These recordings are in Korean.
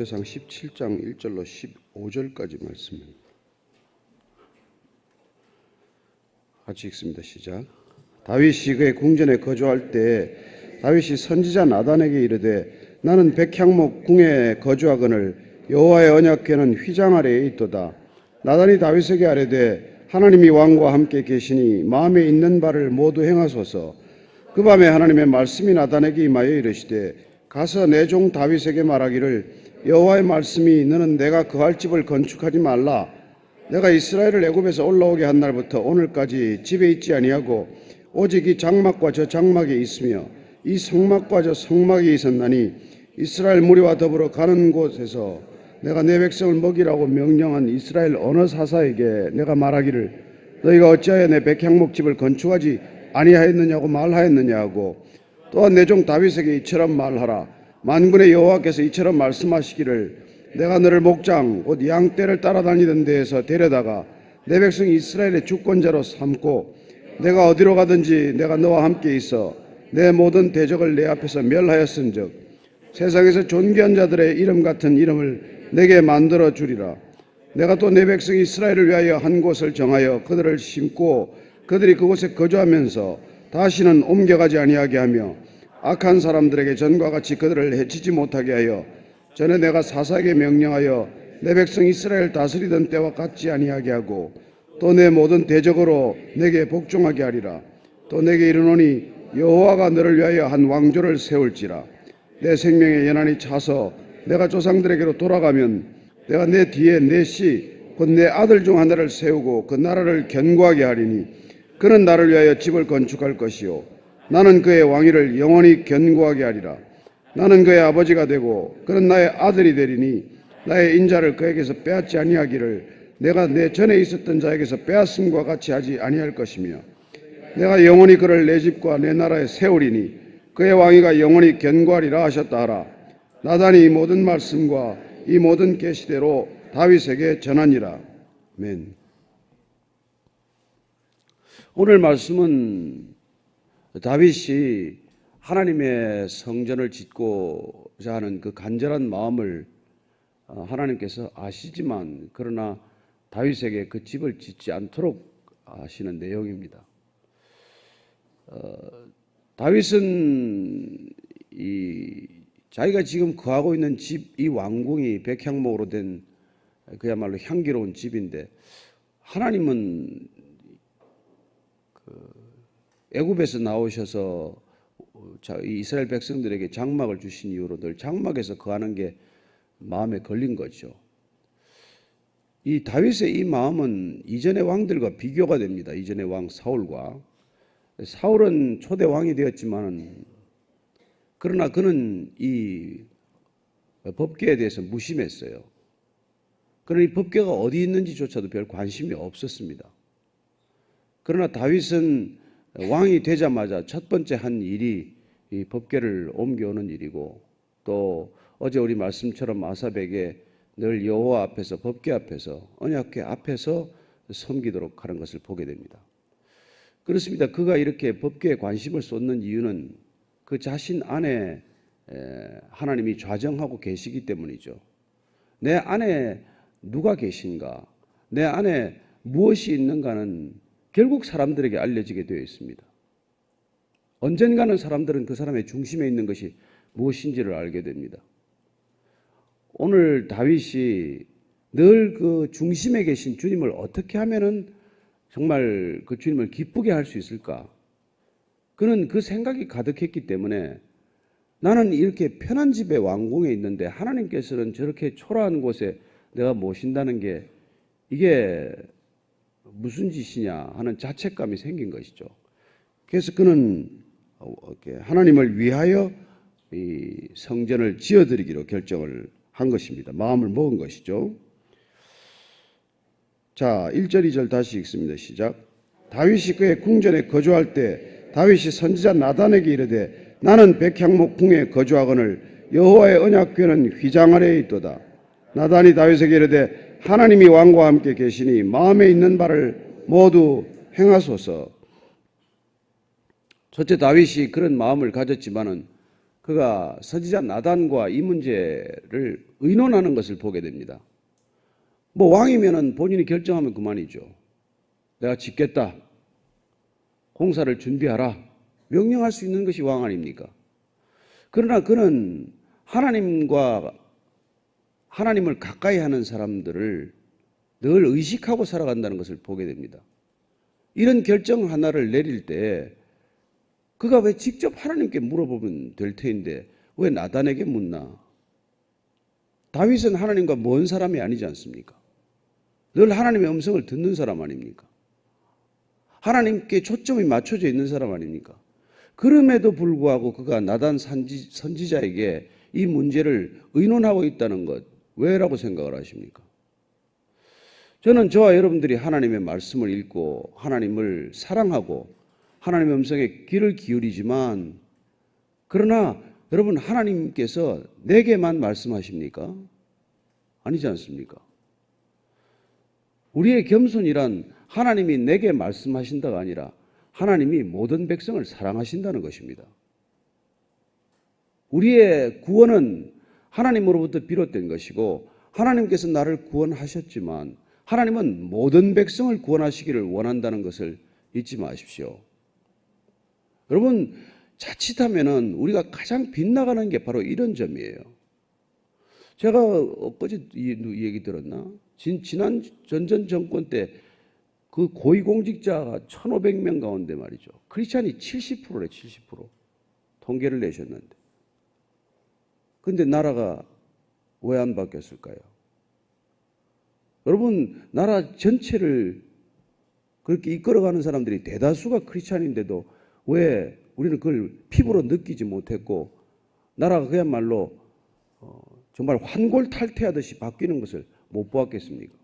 디모데상 17장 1절로 15절까지 말씀입니다. 같이 읽습니다. 시작. 다윗이 그의 궁전에 거주할 때 다윗이 선지자 나단에게 이르되 나는 백향목 궁에 거주하거늘 여호와의 언약궤는 휘장 아래에 있도다. 나단이 다윗에게 아뢰되 하나님이 왕과 함께 계시니 마음에 있는 바를 모두 행하소서. 그 밤에 하나님의 말씀이 나단에게 임하여 이르시되 가서 내 종 다윗에게 말하기를 여호와의 말씀이 너는 내가 거할 집을 건축하지 말라. 내가 이스라엘을 애굽에서 올라오게 한 날부터 오늘까지 집에 있지 아니하고 오직 이 장막과 저 장막에 있으며 이 성막과 저 성막에 있었나니 이스라엘 무리와 더불어 가는 곳에서 내가 내 백성을 먹이라고 명령한 이스라엘 어느 사사에게 내가 말하기를 너희가 어찌하여 내 백향목 집을 건축하지 아니하였느냐고 말하였느냐 하고 또한 내 종 다윗에게 이처럼 말하라. 만군의 여호와께서 이처럼 말씀하시기를 내가 너를 목장 곧 양떼를 따라다니던 데에서 데려다가 내 백성 이스라엘의 주권자로 삼고 내가 어디로 가든지 내가 너와 함께 있어 내 모든 대적을 내 앞에서 멸하였은즉 세상에서 존귀한 자들의 이름 같은 이름을 내게 만들어 주리라. 내가 또 내 백성 이스라엘을 위하여 한 곳을 정하여 그들을 심고 그들이 그곳에 거주하면서 다시는 옮겨가지 아니하게 하며 악한 사람들에게 전과 같이 그들을 해치지 못하게 하여 전에 내가 사사에게 명령하여 내 백성 이스라엘 다스리던 때와 같지 아니하게 하고 또 내 모든 대적으로 내게 복종하게 하리라. 또 내게 이르노니 여호와가 너를 위하여 한 왕조를 세울지라. 내 생명의 연한이 차서 내가 조상들에게로 돌아가면 내가 내 뒤에 내 씨 곧 내 아들 중 하나를 세우고 그 나라를 견고하게 하리니 그는 나를 위하여 집을 건축할 것이요 나는 그의 왕위를 영원히 견고하게 하리라. 나는 그의 아버지가 되고 그는 나의 아들이 되리니 나의 인자를 그에게서 빼앗지 아니하기를 내가 내 전에 있었던 자에게서 빼앗음과 같이 하지 아니할 것이며 내가 영원히 그를 내 집과 내 나라에 세우리니 그의 왕위가 영원히 견고하리라 하셨다 하라. 나단이 이 모든 말씀과 이 모든 계시대로 다윗에게 전하니라. 아멘. 오늘 말씀은 다윗이 하나님의 성전을 짓고자 하는 그 간절한 마음을 하나님께서 아시지만 그러나 다윗에게 그 집을 짓지 않도록 하시는 내용입니다. 다윗은 자기가 지금 거하고 있는 집, 이 왕궁이 백향목으로 된 그야말로 향기로운 집인데 하나님은 애굽에서 나오셔서 이스라엘 백성들에게 장막을 주신 이후로 늘 장막에서 거하는 게 마음에 걸린 거죠. 이 다윗의 이 마음은 이전의 왕들과 비교가 됩니다. 이전의 왕 사울과. 사울은 초대 왕이 되었지만 그러나 그는 이 법궤에 대해서 무심했어요. 그러나 이 법궤가 어디 있는지조차도 별 관심이 없었습니다. 그러나 다윗은 왕이 되자마자 첫 번째 한 일이 이 법궤를 옮겨오는 일이고 또 어제 우리 말씀처럼 아삽에게 늘 여호와 앞에서 법궤 앞에서 언약궤 앞에서 섬기도록 하는 것을 보게 됩니다. 그렇습니다. 그가 이렇게 법궤에 관심을 쏟는 이유는 그 자신 안에 하나님이 좌정하고 계시기 때문이죠. 내 안에 누가 계신가, 내 안에 무엇이 있는가는 결국 사람들에게 알려지게 되어 있습니다. 언젠가는 사람들은 그 사람의 중심에 있는 것이 무엇인지를 알게 됩니다. 오늘 다윗이 늘 그 중심에 계신 주님을 어떻게 하면은 정말 그 주님을 기쁘게 할 수 있을까? 그는 그 생각이 가득했기 때문에 나는 이렇게 편한 집에 왕궁에 있는데 하나님께서는 저렇게 초라한 곳에 내가 모신다는 게 이게 무슨 짓이냐 하는 자책감이 생긴 것이죠. 그래서 그는 하나님을 위하여 이 성전을 지어드리기로 결정을 한 것입니다. 마음을 먹은 것이죠. 자, 1절 2절 다시 읽습니다. 시작. 다윗이 그의 궁전에 거주할 때 다윗이 선지자 나단에게 이르되 나는 백향목 궁에 거주하거늘 여호와의 언약궤는 휘장 아래에 있도다. 나단이 다윗에게 이르되 하나님이 왕과 함께 계시니 마음에 있는 바를 모두 행하소서. 첫째 다윗이 그런 마음을 가졌지만은 그가 선지자 나단과 이 문제를 의논하는 것을 보게 됩니다. 뭐 왕이면은 본인이 결정하면 그만이죠. 내가 짓겠다. 공사를 준비하라. 명령할 수 있는 것이 왕 아닙니까? 그러나 그는 하나님을 가까이 하는 사람들을 늘 의식하고 살아간다는 것을 보게 됩니다. 이런 결정 하나를 내릴 때 그가 왜 직접 하나님께 물어보면 될 터인데 왜 나단에게 묻나? 다윗은 하나님과 먼 사람이 아니지 않습니까? 늘 하나님의 음성을 듣는 사람 아닙니까? 하나님께 초점이 맞춰져 있는 사람 아닙니까? 그럼에도 불구하고 그가 나단 선지자에게 이 문제를 의논하고 있다는 것, 왜라고 생각을 하십니까? 저는 저와 여러분들이 하나님의 말씀을 읽고 하나님을 사랑하고 하나님의 음성에 귀를 기울이지만, 그러나 여러분, 하나님께서 내게만 말씀하십니까? 아니지 않습니까? 우리의 겸손이란 하나님이 내게 말씀하신다가 아니라 하나님이 모든 백성을 사랑하신다는 것입니다. 우리의 구원은 하나님으로부터 비롯된 것이고 하나님께서 나를 구원하셨지만 하나님은 모든 백성을 구원하시기를 원한다는 것을 잊지 마십시오. 여러분, 자칫하면은 우리가 가장 빗나가는 게 바로 이런 점이에요. 제가 엊그제 이 얘기 들었나? 지난 전전 정권 때 그 고위공직자가 1,500명 가운데 말이죠. 크리스찬이 70%래, 70%. 통계를 내셨는데. 근데 나라가 왜 안 바뀌었을까요? 여러분, 나라 전체를 그렇게 이끌어가는 사람들이 대다수가 크리스찬인데도 왜 우리는 그걸 피부로 느끼지 못했고 나라가 그야말로 정말 환골탈태하듯이 바뀌는 것을 못 보았겠습니까?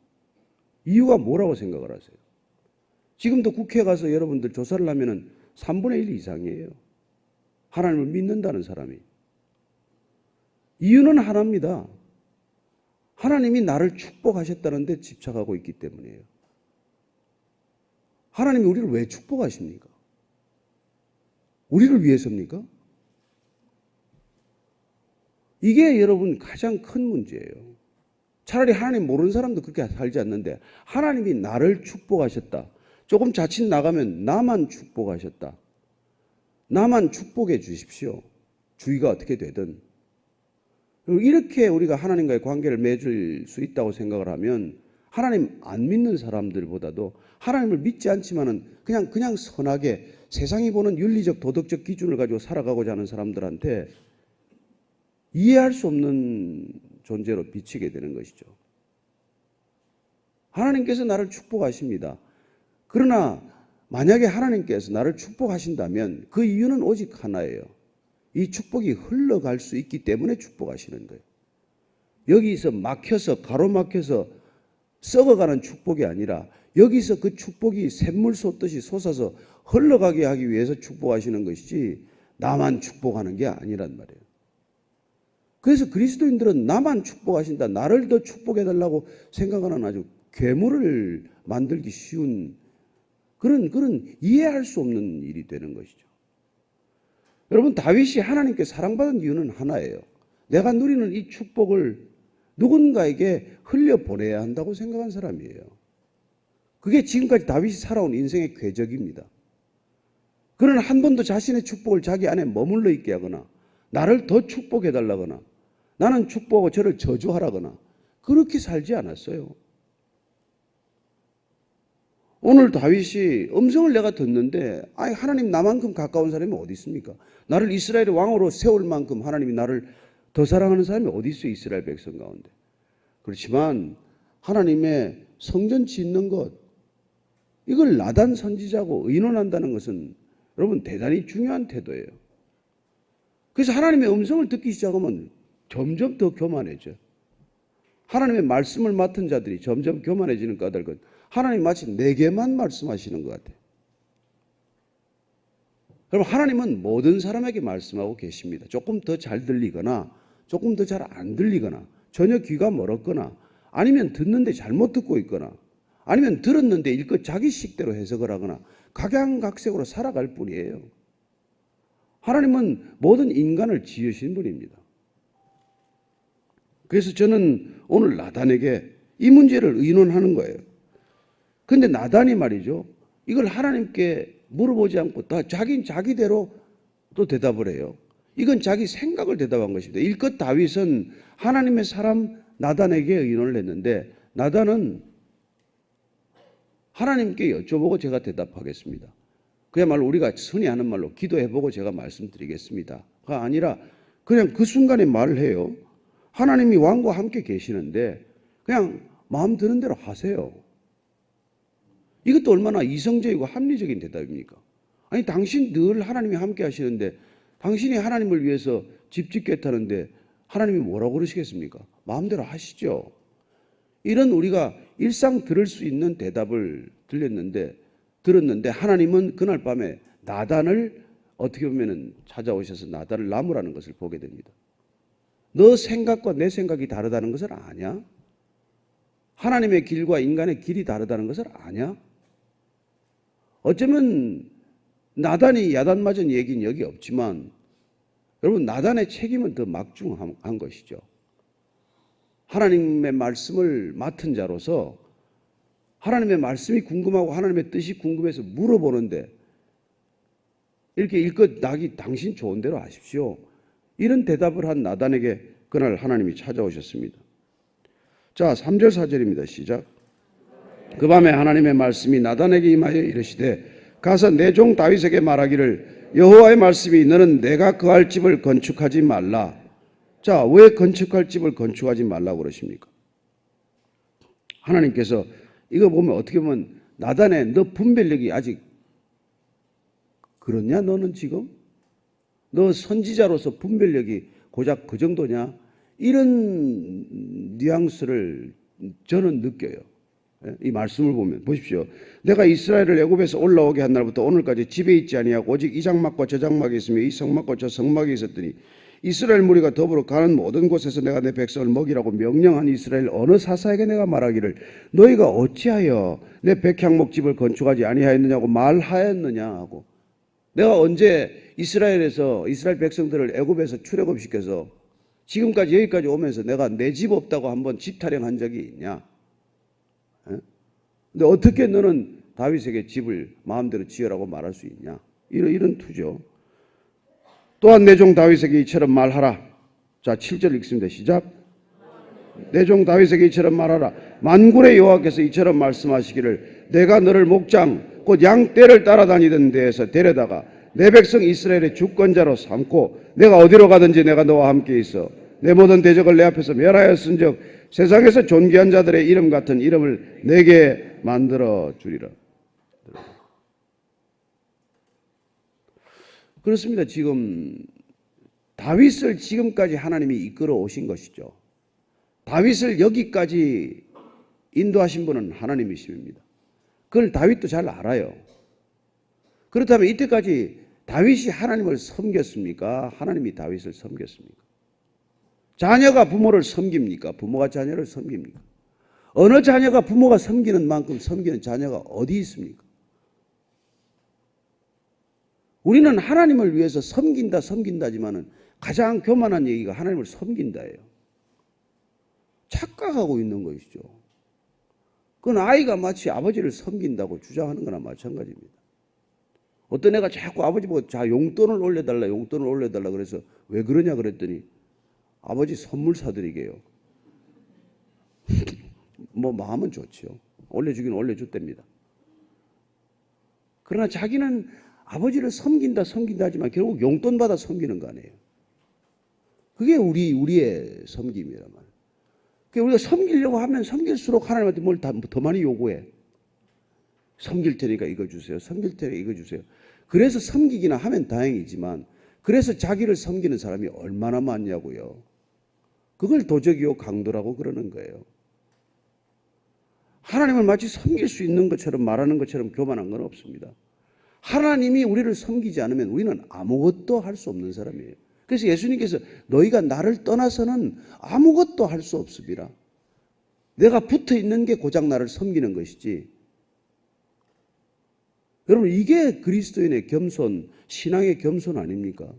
이유가 뭐라고 생각을 하세요? 지금도 국회에 가서 여러분들 조사를 하면은 3분의 1 이상이에요. 하나님을 믿는다는 사람이. 이유는 하나입니다. 하나님이 나를 축복하셨다는 데 집착하고 있기 때문이에요. 하나님이 우리를 왜 축복하십니까? 우리를 위해서입니까? 이게 여러분 가장 큰 문제예요. 차라리 하나님 모르는 사람도 그렇게 살지 않는데 하나님이 나를 축복하셨다. 조금 자칫 나가면 나만 축복하셨다. 나만 축복해 주십시오. 주의가 어떻게 되든. 이렇게 우리가 하나님과의 관계를 맺을 수 있다고 생각을 하면 하나님 안 믿는 사람들보다도 하나님을 믿지 않지만은 그냥 선하게 세상이 보는 윤리적 도덕적 기준을 가지고 살아가고자 하는 사람들한테 이해할 수 없는 존재로 비치게 되는 것이죠. 하나님께서 나를 축복하십니다. 그러나 만약에 하나님께서 나를 축복하신다면 그 이유는 오직 하나예요. 이 축복이 흘러갈 수 있기 때문에 축복하시는 거예요. 여기서 막혀서 가로막혀서 썩어가는 축복이 아니라 여기서 그 축복이 샘물 솟듯이 솟아서 흘러가게 하기 위해서 축복하시는 것이지 나만 축복하는 게 아니란 말이에요. 그래서 그리스도인들은 나만 축복하신다, 나를 더 축복해달라고 생각하는 아주 괴물을 만들기 쉬운 그런 이해할 수 없는 일이 되는 것이죠. 여러분, 다윗이 하나님께 사랑받은 이유는 하나예요. 내가 누리는 이 축복을 누군가에게 흘려보내야 한다고 생각한 사람이에요. 그게 지금까지 다윗이 살아온 인생의 궤적입니다. 그는 한 번도 자신의 축복을 자기 안에 머물러 있게 하거나 나를 더 축복해달라거나 나는 축복하고 저를 저주하라거나 그렇게 살지 않았어요. 오늘 다윗이 음성을 내가 듣는데 하나님 나만큼 가까운 사람이 어디 있습니까? 나를 이스라엘의 왕으로 세울 만큼 하나님이 나를 더 사랑하는 사람이 어디 있어요? 이스라엘 백성 가운데. 그렇지만 하나님의 성전 짓는 것, 이걸 나단 선지자고 의논한다는 것은 여러분 대단히 중요한 태도예요. 그래서 하나님의 음성을 듣기 시작하면 점점 더 교만해져. 하나님의 말씀을 맡은 자들이 점점 교만해지는 까닭은 하나님 마치 내게만 말씀하시는 것 같아요. 여러분, 하나님은 모든 사람에게 말씀하고 계십니다. 조금 더 잘 들리거나 조금 더 잘 안 들리거나 전혀 귀가 멀었거나 아니면 듣는데 잘못 듣고 있거나 아니면 들었는데 일껏 자기 식대로 해석을 하거나 각양각색으로 살아갈 뿐이에요. 하나님은 모든 인간을 지으신 분입니다. 그래서 저는 오늘 나단에게 이 문제를 의논하는 거예요. 그런데 나단이 말이죠, 이걸 하나님께 물어보지 않고 다 자기대로 또 대답을 해요. 이건 자기 생각을 대답한 것입니다. 일껏 다윗은 하나님의 사람 나단에게 의논을 했는데, 나단은 하나님께 여쭤보고 제가 대답하겠습니다. 그야말로 우리가 흔히 하는 말로 기도해보고 제가 말씀드리겠습니다가 아니라 그냥 그 순간에 말을 해요. 하나님이 왕과 함께 계시는데 그냥 마음 드는 대로 하세요. 이것도 얼마나 이성적이고 합리적인 대답입니까? 아니, 당신 늘 하나님이 함께 하시는데 당신이 하나님을 위해서 집 짓겠다는데 하나님이 뭐라고 그러시겠습니까? 마음대로 하시죠. 이런 우리가 일상 들을 수 있는 대답을 들었는데 하나님은 그날 밤에 나단을 어떻게 보면 찾아오셔서 나단을 나무라는 것을 보게 됩니다. 너 생각과 내 생각이 다르다는 것을 아냐? 하나님의 길과 인간의 길이 다르다는 것을 아냐? 어쩌면 나단이 야단 맞은 얘기는 여기 없지만 여러분, 나단의 책임은 더 막중한 것이죠. 하나님의 말씀을 맡은 자로서 하나님의 말씀이 궁금하고 하나님의 뜻이 궁금해서 물어보는데 이렇게 일껏 당신 좋은 대로 하십시오, 이런 대답을 한 나단에게 그날 하나님이 찾아오셨습니다. 자, 3절 4절입니다. 시작. 그 밤에 하나님의 말씀이 나단에게 임하여 이르시되 가서 내 종 다윗에게 말하기를 여호와의 말씀이 너는 내가 거할 집을 건축하지 말라. 자, 왜 건축할 집을 건축하지 말라고 그러십니까? 하나님께서 이거 보면 어떻게 보면 나단의 너 분별력이 아직 그렇냐? 너는 지금? 너 선지자로서 분별력이 고작 그 정도냐? 이런 뉘앙스를 저는 느껴요. 이 말씀을 보면 보십시오. 내가 이스라엘을 애굽에서 올라오게 한 날부터 오늘까지 집에 있지 아니하고 오직 이 장막과 저 장막이 있으며 이 성막과 저 성막이 있었더니 이스라엘 무리가 더불어 가는 모든 곳에서 내가 내 백성을 먹이라고 명령한 이스라엘 어느 사사에게 내가 말하기를 너희가 어찌하여 내 백향목집을 건축하지 아니하였느냐고 말하였느냐 하고, 내가 언제 이스라엘 백성들을 애굽에서 출애굽시켜서 지금까지 여기까지 오면서 내가 내 집 없다고 한번 집 타령한 적이 있냐? 근데 어떻게 너는 다윗에게 집을 마음대로 지으라고 말할 수 있냐? 이런 투죠. 또한 내 종 다윗에게 이처럼 말하라. 자, 7절 읽습니다. 시작. 내 종 다윗에게 이처럼 말하라. 만군의 여호와께서 이처럼 말씀하시기를 내가 너를 목장 곧 양떼를 따라다니던 데에서 데려다가 내 백성 이스라엘의 주권자로 삼고 내가 어디로 가든지 내가 너와 함께 있어 내 모든 대적을 내 앞에서 멸하였은즉 세상에서 존귀한 자들의 이름 같은 이름을 내게 만들어 주리라. 그렇습니다. 지금 다윗을 지금까지 하나님이 이끌어 오신 것이죠. 다윗을 여기까지 인도하신 분은 하나님이십니다. 그걸 다윗도 잘 알아요. 그렇다면 이때까지 다윗이 하나님을 섬겼습니까? 하나님이 다윗을 섬겼습니까? 자녀가 부모를 섬깁니까? 부모가 자녀를 섬깁니까? 어느 자녀가 부모가 섬기는 만큼 섬기는 자녀가 어디 있습니까? 우리는 하나님을 위해서 섬긴다지만은 가장 교만한 얘기가 하나님을 섬긴다예요. 착각하고 있는 것이죠. 그건 아이가 마치 아버지를 섬긴다고 주장하는 거나 마찬가지입니다. 어떤 애가 자꾸 아버지 보고 용돈을 올려달라 그래서 왜 그러냐 그랬더니 아버지 선물 사드리게요. 뭐 마음은 좋죠. 올려주긴 올려줬답니다. 그러나 자기는 아버지를 섬긴다 하지만 결국 용돈 받아 섬기는 거 아니에요. 그게 우리의 섬김이란 말이에요. 우리가 섬기려고 하면 섬길수록 하나님한테 뭘 더 많이 요구해. 섬길 테니까 이거 주세요. 섬길 테니까 이거 주세요. 그래서 섬기기나 하면 다행이지만 그래서 자기를 섬기는 사람이 얼마나 많냐고요. 그걸 도적이요 강도라고 그러는 거예요. 하나님을 마치 섬길 수 있는 것처럼 말하는 것처럼 교만한 건 없습니다. 하나님이 우리를 섬기지 않으면 우리는 아무것도 할 수 없는 사람이에요. 그래서 예수님께서 너희가 나를 떠나서는 아무것도 할 수 없습니다. 내가 붙어 있는 게 고작 나를 섬기는 것이지 여러분, 이게 그리스도인의 겸손, 신앙의 겸손 아닙니까?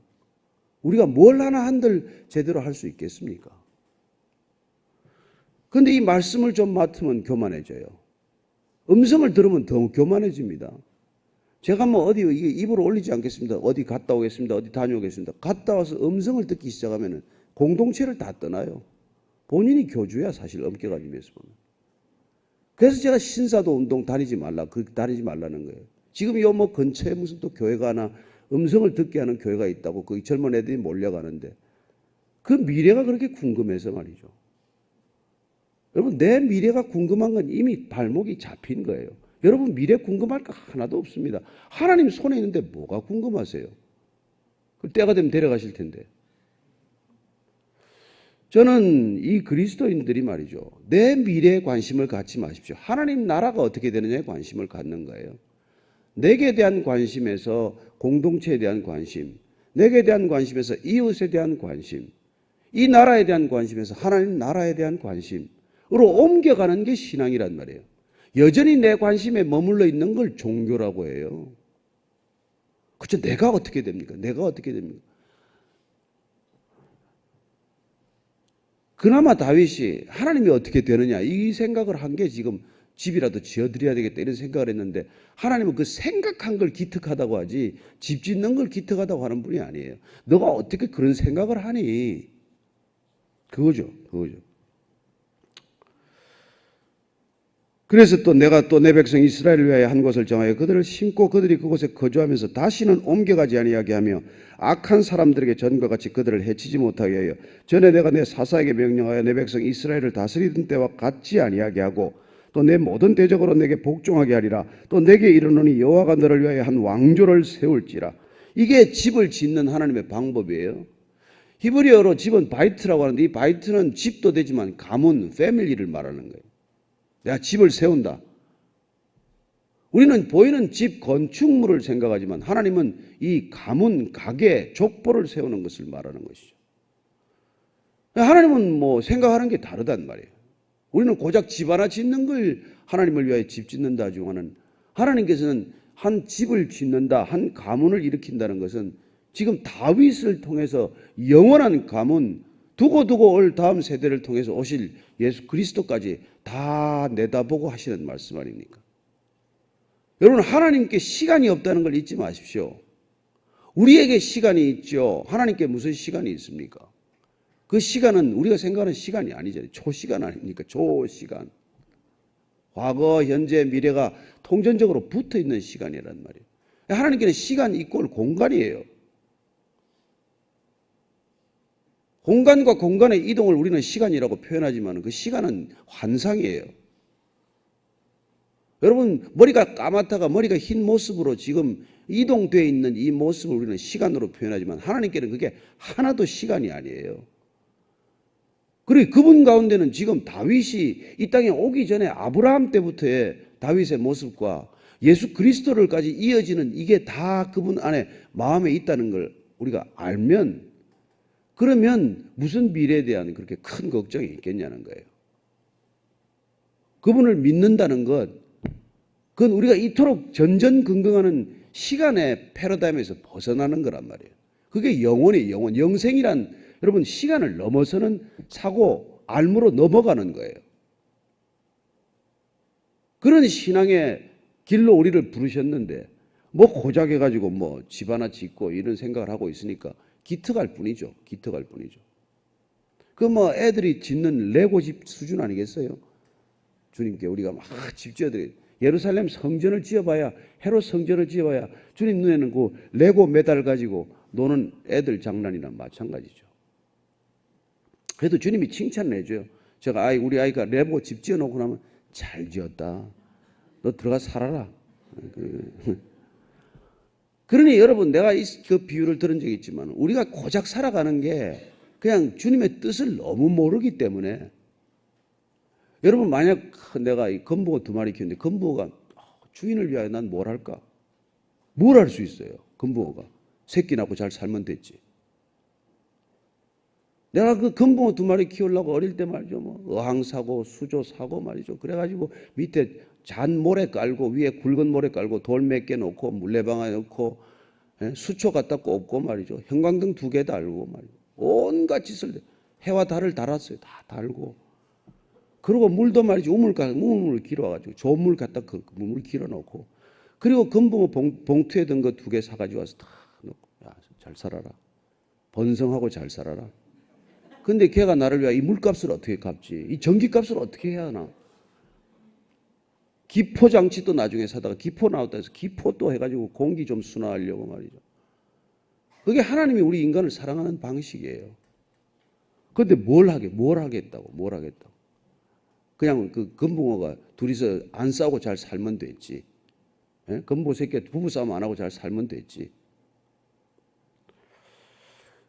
우리가 뭘 하나 한들 제대로 할 수 있겠습니까? 그런데 이 말씀을 좀 맡으면 교만해져요. 음성을 들으면 더 교만해집니다. 제가 뭐 어디 입으로 올리지 않겠습니다. 어디 갔다 오겠습니다. 어디 다녀오겠습니다. 갔다 와서 음성을 듣기 시작하면 공동체를 다 떠나요. 본인이 교주야, 사실 엄격하게 비해서 보면. 그래서 제가 신사도 운동 다니지 말라는 거예요. 지금 요 뭐 근처에 무슨 또 교회가 하나 음성을 듣게 하는 교회가 있다고 그 젊은 애들이 몰려가는데 그 미래가 그렇게 궁금해서 말이죠. 여러분, 내 미래가 궁금한 건 이미 발목이 잡힌 거예요. 여러분, 미래 궁금할 거 하나도 없습니다. 하나님 손에 있는데 뭐가 궁금하세요? 그 때가 되면 데려가실 텐데. 저는 이 그리스도인들이 말이죠, 내 미래에 관심을 갖지 마십시오. 하나님 나라가 어떻게 되느냐에 관심을 갖는 거예요. 내게 대한 관심에서 공동체에 대한 관심, 내게 대한 관심에서 이웃에 대한 관심, 이 나라에 대한 관심에서 하나님 나라에 대한 관심으로 옮겨가는 게 신앙이란 말이에요. 여전히 내 관심에 머물러 있는 걸 종교라고 해요. 그렇죠? 내가 어떻게 됩니까? 내가 어떻게 됩니까? 그나마 다윗이 하나님이 어떻게 되느냐 이 생각을 한 게 지금 집이라도 지어드려야 되겠다 이런 생각을 했는데, 하나님은 그 생각한 걸 기특하다고 하지 집 짓는 걸 기특하다고 하는 분이 아니에요. 너가 어떻게 그런 생각을 하니? 그거죠. 그래서 또 내가 또 내 백성 이스라엘을 위하여 한 곳을 정하여 그들을 심고 그들이 그곳에 거주하면서 다시는 옮겨가지 아니하게 하며 악한 사람들에게 전과 같이 그들을 해치지 못하게 하여 전에 내가 내 사사에게 명령하여 내 백성 이스라엘을 다스리던 때와 같지 아니하게 하고 또 내 모든 대적으로 내게 복종하게 하리라. 또 내게 이르노니 여호와가 너를 위하여 한 왕조를 세울지라. 이게 집을 짓는 하나님의 방법이에요. 히브리어로 집은 바이트라고 하는데 이 바이트는 집도 되지만 가문, 패밀리를 말하는 거예요. 내가 집을 세운다. 우리는 보이는 집, 건축물을 생각하지만 하나님은 이 가문, 가계, 족보를 세우는 것을 말하는 것이죠. 하나님은 뭐 생각하는 게 다르단 말이에요. 우리는 고작 집 하나 짓는 걸 하나님을 위하여 집 짓는다 하지만은 하나님께서는 한 집을 짓는다, 한 가문을 일으킨다는 것은 지금 다윗을 통해서 영원한 가문, 두고 올 다음 세대를 통해서 오실 예수 그리스도까지 다 내다보고 하시는 말씀 아닙니까? 여러분, 하나님께 시간이 없다는 걸 잊지 마십시오. 우리에게 시간이 있죠. 하나님께 무슨 시간이 있습니까? 그 시간은 우리가 생각하는 시간이 아니잖아요. 초시간 아닙니까? 초시간. 과거, 현재, 미래가 통전적으로 붙어 있는 시간이란 말이에요. 하나님께는 시간 이꼴 공간이에요. 공간과 공간의 이동을 우리는 시간이라고 표현하지만 그 시간은 환상이에요. 여러분, 머리가 까맣다가 머리가 흰 모습으로 지금 이동되어 있는 이 모습을 우리는 시간으로 표현하지만 하나님께는 그게 하나도 시간이 아니에요. 그리고 그분 가운데는 지금 다윗이 이 땅에 오기 전에 아브라함 때부터의 다윗의 모습과 예수 그리스도를까지 이어지는 이게 다 그분 안에 마음에 있다는 걸 우리가 알면, 그러면 무슨 미래에 대한 그렇게 큰 걱정이 있겠냐는 거예요. 그분을 믿는다는 것, 그건 우리가 이토록 전전긍긍하는 시간의 패러다임에서 벗어나는 거란 말이에요. 그게 영혼이에요. 영생이란, 여러분, 시간을 넘어서는 사고, 알무로 넘어가는 거예요. 그런 신앙의 길로 우리를 부르셨는데 뭐 고작 해가지고 뭐 집 하나 짓고 이런 생각을 하고 있으니까 기특할 뿐이죠. 그 뭐 애들이 짓는 레고 집 수준 아니겠어요? 주님께 우리가 막 집 지어드려요. 예루살렘 성전을 지어봐야, 헤롯 성전을 지어봐야 주님 눈에는 그 레고 메달 가지고 노는 애들 장난이랑 마찬가지죠. 그래도 주님이 칭찬을 해줘요. 제가 우리 아이가 레고 집 지어놓고 나면 잘 지었다. 너 들어가 살아라. 그러니 여러분, 내가 그 비유를 들은 적이 있지만 우리가 고작 살아가는 게 그냥 주님의 뜻을 너무 모르기 때문에, 여러분, 만약 내가 이 건붕어 2마리 키웠는데 건붕어가 주인을 위하여 난 뭘 할까? 뭘 할 수 있어요? 건붕어가 새끼 낳고 잘 살면 됐지. 내가 그 건붕어 2마리 키우려고 어릴 때 말이죠, 뭐 어항 사고 수조 사고 말이죠. 그래가지고 밑에 잔 모래 깔고 위에 굵은 모래 깔고 돌 몇 개 놓고 물레방아 넣고 수초 갖다 꼽고 말이죠. 형광등 2개 달고 말이죠. 온갖 짓을 해와 달을 달았어요. 다 달고. 그리고 물도 말이죠. 우물 길어가지고 좋은 물 갖다 그 물 길어 놓고. 그리고 금붕어 봉투에 든 거 2개 사가지고 와서 다 넣고. 야, 잘 살아라. 번성하고 잘 살아라. 근데 걔가 나를 위해 이 물값을 어떻게 갚지? 이 전기값을 어떻게 해야 하나? 기포 장치도 나중에 사다가 기포 나왔다 해서 기포 또 해가지고 공기 좀 순화하려고 말이죠. 그게 하나님이 우리 인간을 사랑하는 방식이에요. 그런데 뭘 하겠다고. 그냥 그 금붕어가 둘이서 안 싸우고 잘 살면 됐지. 금붕어 새끼 부부싸움 안 하고 잘 살면 됐지.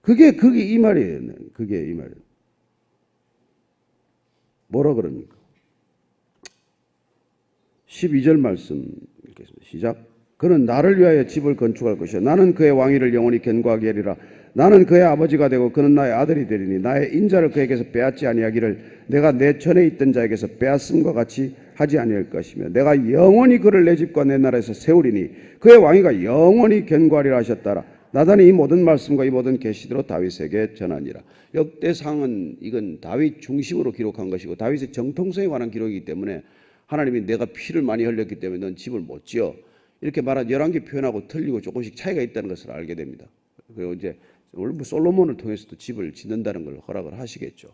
그게 이 말이에요. 그게 이 말이에요. 뭐라 그럽니까? 12절 말씀 읽겠습니다. 시작. 그는 나를 위하여 집을 건축할 것이요 나는 그의 왕위를 영원히 견고하게 하리라. 나는 그의 아버지가 되고 그는 나의 아들이 되리니 나의 인자를 그에게서 빼앗지 아니하기를 내가 내 전에 있던 자에게서 빼앗음과 같이 하지 아니할 것이며 내가 영원히 그를 내 집과 내 나라에서 세우리니 그의 왕위가 영원히 견고하리라 하셨더라. 나단이 이 모든 말씀과 이 모든 계시대로 다윗에게 전하니라. 역대상은 이건 다윗 중심으로 기록한 것이고 다윗의 정통성에 관한 기록이기 때문에 하나님이 내가 피를 많이 흘렸기 때문에 넌 집을 못 지어 이렇게 말한 11개 표현하고 틀리고 조금씩 차이가 있다는 것을 알게 됩니다. 그리고 이제 솔로몬을 통해서도 집을 짓는다는 걸 허락을 하시겠죠.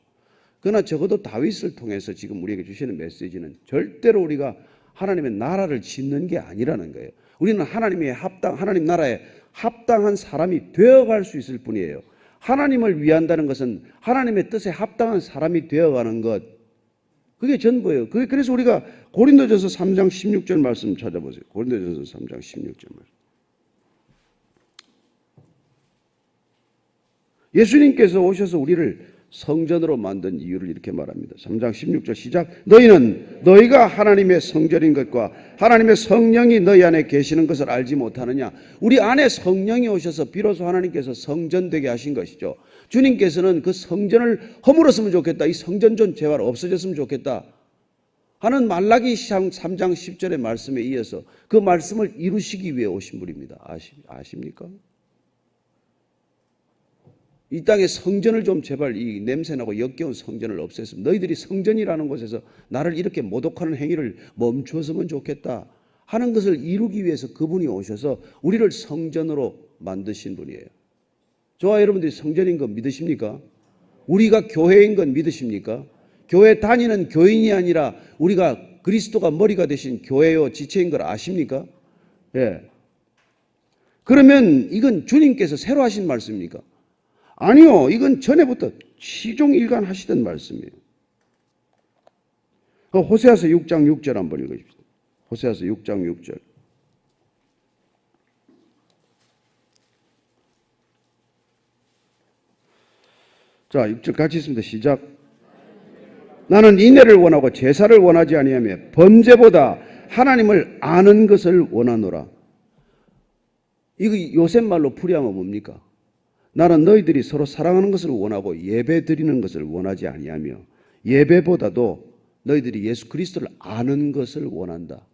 그러나 적어도 다윗을 통해서 지금 우리에게 주시는 메시지는 절대로 우리가 하나님의 나라를 짓는 게 아니라는 거예요. 우리는 하나님 나라에 합당한 사람이 되어갈 수 있을 뿐이에요. 하나님을 위한다는 것은 하나님의 뜻에 합당한 사람이 되어가는 것. 그게 전부예요. 그래서 우리가 고린도전서 3장 16절 말씀 찾아보세요. 고린도전서 3장 16절 말씀. 예수님께서 오셔서 우리를 성전으로 만든 이유를 이렇게 말합니다. 3장 16절 시작. 너희는 너희가 하나님의 성전인 것과 하나님의 성령이 너희 안에 계시는 것을 알지 못하느냐. 우리 안에 성령이 오셔서 비로소 하나님께서 성전되게 하신 것이죠. 주님께서는 그 성전을 허물었으면 좋겠다. 이 성전 좀 제발 없어졌으면 좋겠다 하는 말라기 3장 10절의 말씀에 이어서 그 말씀을 이루시기 위해 오신 분입니다. 아십니까? 이 땅에 성전을 좀 제발 이 냄새나고 역겨운 성전을 없앴으면 너희들이 성전이라는 곳에서 나를 이렇게 모독하는 행위를 멈추었으면 좋겠다 하는 것을 이루기 위해서 그분이 오셔서 우리를 성전으로 만드신 분이에요. 저와 여러분들이 성전인 건 믿으십니까? 우리가 교회인 건 믿으십니까? 교회 다니는 교인이 아니라 우리가 그리스도가 머리가 되신 교회요 지체인 걸 아십니까? 예. 그러면 이건 주님께서 새로 하신 말씀입니까? 아니요. 이건 전에부터 시종일관 하시던 말씀이에요. 호세아서 6장 6절 한번 읽어주십시오. 호세아서 6장 6절. 자, 6절 같이 있습니다. 시작. 나는 인애를 원하고 제사를 원하지 아니하며 범죄보다 하나님을 아는 것을 원하노라. 이거 요새 말로 풀이하면 뭡니까? 나는 너희들이 서로 사랑하는 것을 원하고 예배 드리는 것을 원하지 아니하며 예배보다도 너희들이 예수 그리스도를 아는 것을 원한다.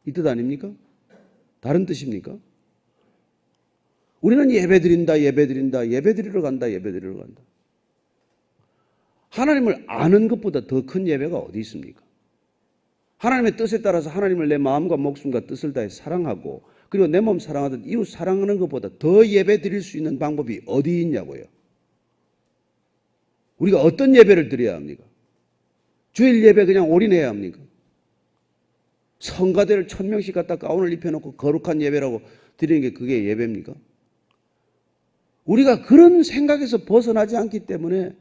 이 뜻 아닙니까? 다른 뜻입니까? 우리는 예배 드린다, 예배 드리러 간다. 하나님을 아는 것보다 더 큰 예배가 어디 있습니까? 하나님의 뜻에 따라서 하나님을 내 마음과 목숨과 뜻을 다해 사랑하고 그리고 내 몸 사랑하듯 이웃 사랑하는 것보다 더 예배 드릴 수 있는 방법이 어디 있냐고요. 우리가 어떤 예배를 드려야 합니까? 주일 예배 그냥 올인해야 합니까? 성가대를 1000명씩 갖다 가운을 입혀놓고 거룩한 예배라고 드리는 게 그게 예배입니까? 우리가 그런 생각에서 벗어나지 않기 때문에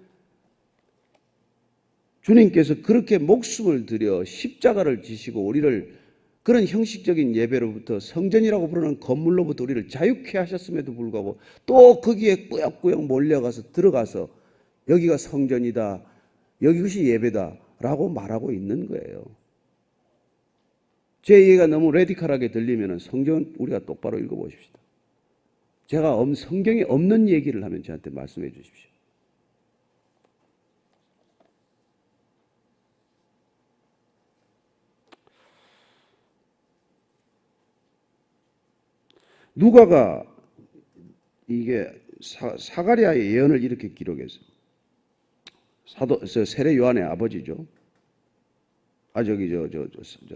주님께서 그렇게 목숨을 들여 십자가를 지시고 우리를 그런 형식적인 예배로부터 성전이라고 부르는 건물로부터 우리를 자유케 하셨음에도 불구하고 또 거기에 꾸역꾸역 몰려가서 들어가서 여기가 성전이다, 여기것이 예배다 라고 말하고 있는 거예요. 제 얘기가 너무 레디컬하게 들리면 성경 우리가 똑바로 읽어보십시다. 제가 성경에 없는 얘기를 하면 저한테 말씀해 주십시오. 누가가 이게 사가랴의 예언을 이렇게 기록했어요. 세례 요한의 아버지죠.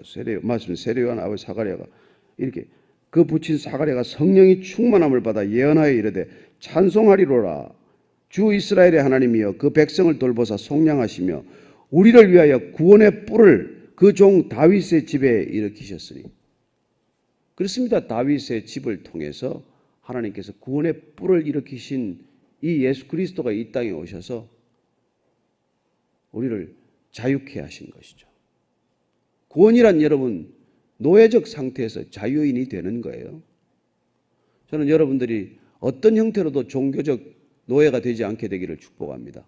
세례 요한 아버지 사가랴가 이렇게 그 부친 사가랴가 성령이 충만함을 받아 예언하여 이르되 찬송하리로라. 주 이스라엘의 하나님이여 그 백성을 돌보사 속량하시며 우리를 위하여 구원의 뿔을 그 종 다윗의 집에 일으키셨으니. 그렇습니다. 다윗의 집을 통해서 하나님께서 구원의 뿔을 일으키신 이 예수 그리스도가 이 땅에 오셔서 우리를 자유케 하신 것이죠. 구원이란 여러분 노예적 상태에서 자유인이 되는 거예요. 저는 여러분들이 어떤 형태로도 종교적 노예가 되지 않게 되기를 축복합니다.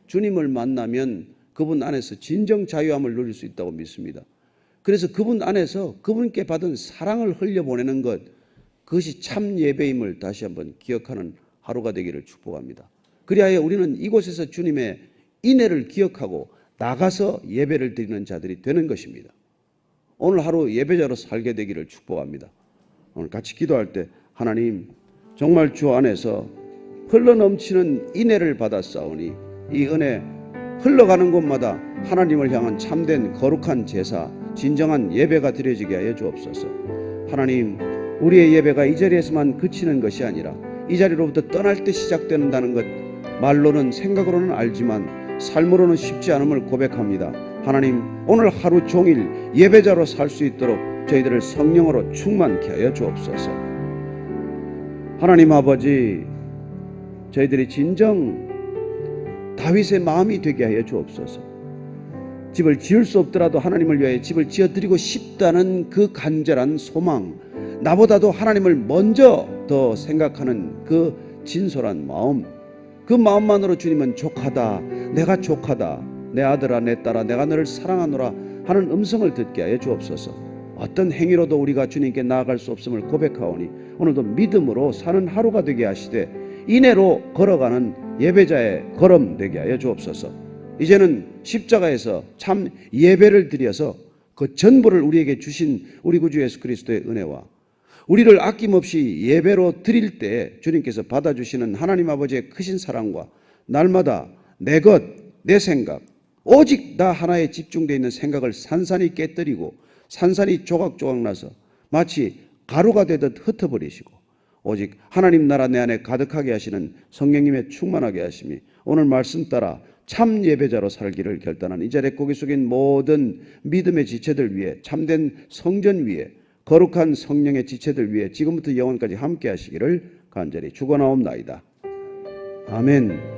주님을 만나면 그분 안에서 진정 자유함을 누릴 수 있다고 믿습니다. 그래서 그분 안에서 그분께 받은 사랑을 흘려보내는 것, 그것이 참 예배임을 다시 한번 기억하는 하루가 되기를 축복합니다. 그리하여 우리는 이곳에서 주님의 인애를 기억하고 나가서 예배를 드리는 자들이 되는 것입니다. 오늘 하루 예배자로 살게 되기를 축복합니다. 오늘 같이 기도할 때 하나님 정말 주 안에서 흘러넘치는 인애를 받았사오니 이 은혜 흘러가는 곳마다 하나님을 향한 참된 거룩한 제사, 진정한 예배가 드려지게 하여 주옵소서. 하나님, 우리의 예배가 이 자리에서만 그치는 것이 아니라 이 자리로부터 떠날 때 시작된다는 것, 말로는 생각으로는 알지만 삶으로는 쉽지 않음을 고백합니다. 하나님, 오늘 하루 종일 예배자로 살 수 있도록 저희들을 성령으로 충만케 하여 주옵소서. 하나님 아버지, 저희들이 진정 다윗의 마음이 되게 하여 주옵소서. 집을 지을 수 없더라도 하나님을 위하여 집을 지어드리고 싶다는 그 간절한 소망, 나보다도 하나님을 먼저 더 생각하는 그 진솔한 마음, 그 마음만으로 주님은 족하다, 내가 족하다, 내 아들아 내 딸아 내가 너를 사랑하노라 하는 음성을 듣게 하여 주옵소서. 어떤 행위로도 우리가 주님께 나아갈 수 없음을 고백하오니 오늘도 믿음으로 사는 하루가 되게 하시되 인애로 걸어가는 예배자의 걸음 되게 하여 주옵소서. 이제는 십자가에서 참 예배를 드려서 그 전부를 우리에게 주신 우리 구주 예수 그리스도의 은혜와 우리를 아낌없이 예배로 드릴 때 주님께서 받아주시는 하나님 아버지의 크신 사랑과 날마다 내 것, 내 생각, 오직 나 하나에 집중되어 있는 생각을 산산이 깨뜨리고 산산이 조각조각 나서 마치 가루가 되듯 흩어버리시고 오직 하나님 나라 내 안에 가득하게 하시는 성령님의 충만하게 하심이 오늘 말씀 따라 참 예배자로 살기를 결단한 이 자리에 고개 숙인 모든 믿음의 지체들 위해 참된 성전 위에 거룩한 성령의 지체들 위해 지금부터 영원까지 함께 하시기를 간절히 축원하옵나이다. 아멘.